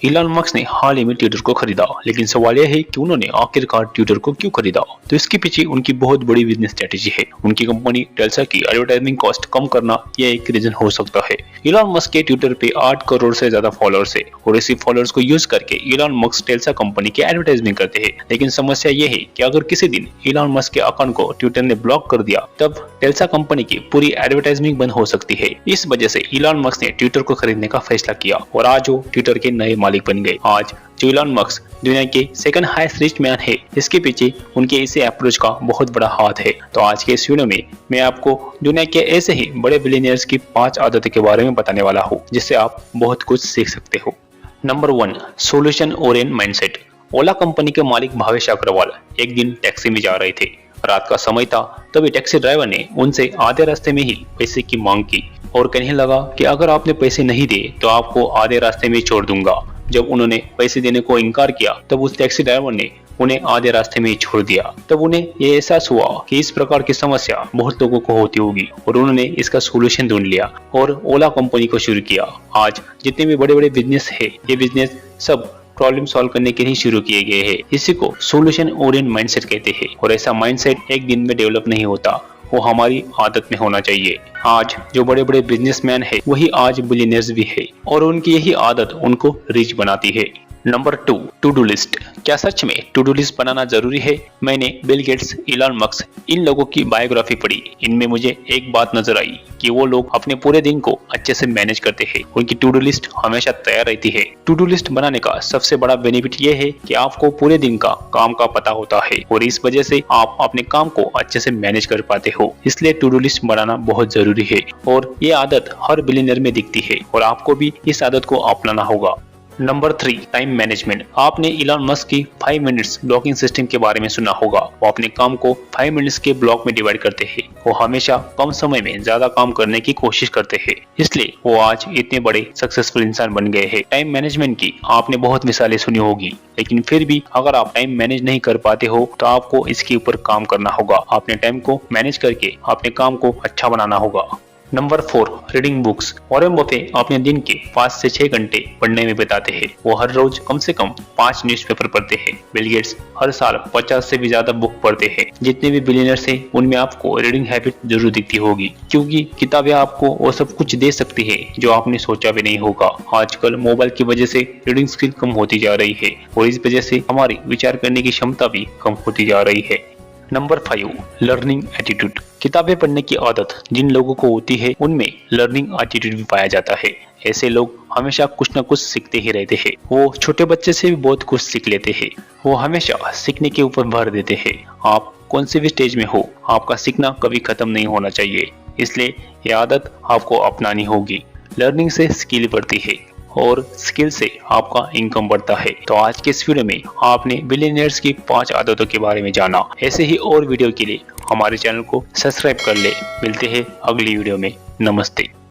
Elon Musk ने हाल ही में Twitter को खरीदा, लेकिन सवाल यह है कि उन्होंने आखिरकार ट्विटर को क्यों खरीदा। तो इसके पीछे उनकी बहुत बड़ी बिजनेस स्ट्रेटेजी है। उनकी कंपनी टेल्सा की एडवर्टाइजिंग कॉस्ट कम करना यह एक रीजन हो सकता है। इलॉन मस्क के ट्विटर पे 8 करोड़ से ज्यादा फॉलोअर्स है और इसी फॉलोअर्स को यूज करके इलॉन मस्क टेल्सा कंपनी की एडवर्टाइजमेंट करते हैं। लेकिन समस्या यह है कि अगर किसी दिन इलॉन मस्क के अकाउंट को ट्विटर ने ब्लॉक कर दिया, तब टेल्सा कंपनी की पूरी एडवर्टाइजमेंट बंद हो सकती है। इस वजह से इलॉन मस्क ने ट्विटर को खरीदने का फैसला किया और आज वो ट्विटर के नए मालिक बन गए। आज जो इलॉन मस्क दुनिया के सेकंड हाईएस्ट रिच मैन है, इसके पीछे उनके इसी अप्रोच का बहुत बड़ा हाथ है। तो आज के इस वीडियो में मैं आपको दुनिया के ऐसे ही बड़े बिलियनियर्स की 5 आदतों के बारे में बताने वाला हूँ, जिससे आप बहुत कुछ सीख सकते हो। Number 1, solution oriented mindset. Ola company के मालिक भावेश अग्रवाल एक दिन टैक्सी में जा रहे थे। रात का समय था, तभी टैक्सी ड्राइवर ने उनसे आधे रास्ते में ही पैसे की मांग की और कहने लगा कि अगर आपने पैसे नहीं दिए तो आपको आधे रास्ते में छोड़ दूंगा। जब उन्होंने पैसे देने को इनकार किया, तब उस टैक्सी ड्राइवर ने उन्हें आधे रास्ते में ही छोड़ दिया। तब उन्हें ये एहसास हुआ कि इस प्रकार की समस्या बहुत लोगों को होती होगी और उन्होंने इसका सोल्यूशन ढूंढ लिया और ओला कंपनी को शुरू किया। आज जितने भी बड़े बड़े बिजनेस है, ये बिजनेस सब प्रॉब्लम सॉल्व करने के लिए शुरू किए गए हैं। इसी को सोल्यूशन ओरिएंटेड माइंडसेट कहते हैं और ऐसा माइंडसेट एक दिन में डेवलप नहीं होता, वो हमारी आदत में होना चाहिए। आज जो बड़े बड़े बिजनेसमैन है, वही आज बिलियनियर्स भी है और उनकी यही आदत उनको रिच बनाती है। Number 2, to do list. क्या सच में टू डू लिस्ट बनाना जरूरी है? मैंने बिल गेट्स, इलॉन मस्क, इन लोगों की बायोग्राफी पढ़ी। इनमें मुझे एक बात नजर आई कि वो लोग अपने पूरे दिन को अच्छे से मैनेज करते हैं। उनकी टू डू लिस्ट हमेशा तैयार रहती है। टू डू लिस्ट बनाने का सबसे बड़ा बेनिफिट ये है कि आपको पूरे दिन का काम का पता होता है और इस वजह से आप अपने काम को अच्छे से मैनेज कर पाते हो। इसलिए टू डू लिस्ट बनाना बहुत जरूरी है और ये आदत हर बिलियनियर में दिखती है और आपको भी इस आदत को अपनाना होगा। Number 3, time management. आपने इलॉन मस्क की 5 मिनट्स ब्लॉकिंग सिस्टम के बारे में सुना होगा। वो अपने काम को 5 मिनट्स के ब्लॉक में डिवाइड करते हैं। वो हमेशा कम समय में ज्यादा काम करने की कोशिश करते हैं, इसलिए वो आज इतने बड़े सक्सेसफुल इंसान बन गए हैं। टाइम मैनेजमेंट की आपने बहुत मिसालें सुनी होगी, लेकिन फिर भी अगर आप टाइम मैनेज नहीं कर पाते हो तो आपको इसके ऊपर काम करना होगा। अपने टाइम को मैनेज करके अपने काम को अच्छा बनाना होगा। Number 4, reading books. Warren Buffett अपने दिन के 5 से 6 घंटे पढ़ने में बिताते हैं। वो हर रोज कम से कम 5 न्यूज़पेपर पढ़ते हैं। बिल गेट्स हर साल 50 से भी ज्यादा बुक पढ़ते हैं। जितने भी बिलियनर्स हैं, उनमें आपको रीडिंग हैबिट जरूर दिखती होगी, क्योंकि किताबें आपको वो सब कुछ दे सकती है जो आपने सोचा भी नहीं होगा। आजकल मोबाइल की वजह से रीडिंग स्किल कम होती जा रही है और इस वजह से हमारी विचार करने की क्षमता भी कम होती जा रही है। Number 5, learning attitude. किताबें पढ़ने की आदत जिन लोगों को होती है, उनमें लर्निंग एटीट्यूड भी पाया जाता है। ऐसे लोग हमेशा कुछ न कुछ सीखते ही रहते हैं। वो छोटे बच्चे से भी बहुत कुछ सीख लेते हैं। वो हमेशा सीखने के ऊपर भर देते हैं। आप कौन से भी स्टेज में हो, आपका सीखना कभी खत्म नहीं होना चाहिए। इसलिए ये आदत आपको अपनानी होगी। लर्निंग से स्किल बढ़ती है और स्किल से आपका इनकम बढ़ता है। तो आज के इस वीडियो में आपने बिलियनियर्स की 5 आदतों के बारे में जाना। ऐसे ही और वीडियो के लिए हमारे चैनल को सब्सक्राइब कर ले। मिलते हैं अगली वीडियो में। नमस्ते।